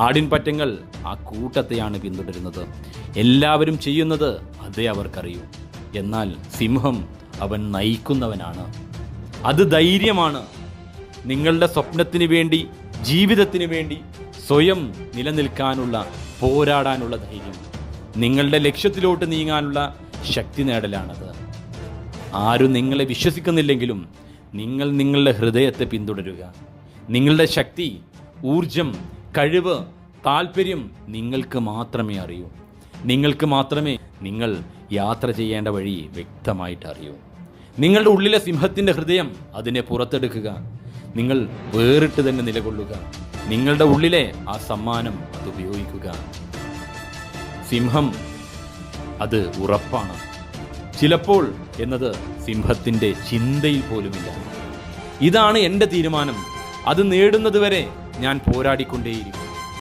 ആടിൻപറ്റങ്ങൾ ആ കൂട്ടത്തെയാണ് പിന്തുടരുന്നത്. എല്ലാവരും ചെയ്യുന്നത് അതേ അവർക്കറിയൂ. എന്നാൽ സിംഹം അവൻ നയിക്കുന്നവനാണ്. അത് ധൈര്യമാണ്. നിങ്ങളുടെ സ്വപ്നത്തിന് വേണ്ടി, ജീവിതത്തിന് വേണ്ടി സ്വയം നിലനിൽക്കാനുള്ള, പോരാടാനുള്ള ധൈര്യം, നിങ്ങളുടെ ലക്ഷ്യത്തിലോട്ട് നീങ്ങാനുള്ള ശക്തി നേടലാണത്. ആരും നിങ്ങളെ വിശ്വസിക്കുന്നില്ലെങ്കിലും നിങ്ങൾ നിങ്ങളുടെ ഹൃദയത്തെ പിന്തുടരുക. നിങ്ങളുടെ ശക്തി, ഊർജം, കഴിവ്, താല്പര്യം നിങ്ങൾക്ക് മാത്രമേ അറിയൂ. നിങ്ങൾക്ക് മാത്രമേ നിങ്ങൾ യാത്ര ചെയ്യേണ്ട വഴി വ്യക്തമായിട്ട് അറിയൂ. നിങ്ങളുടെ ഉള്ളിലെ സിംഹത്തിൻ്റെ ഹൃദയം അതിനെ പുറത്തെടുക്കുക. നിങ്ങൾ വേറിട്ട് തന്നെ നിലകൊള്ളുക. നിങ്ങളുടെ ഉള്ളിലെ ആ സമ്മാനം അത് ഉപയോഗിക്കുക. സിംഹം അത് ഉറപ്പാണ്. ചിലപ്പോൾ എന്നത് സിംഹത്തിൻ്റെ ചിന്തയിൽ പോലുമില്ല. ഇതാണ് എൻ്റെ തീരുമാനം. അത് നേടുന്നത് വരെ ഞാൻ പോരാടിക്കൊണ്ടേയിരിക്കും.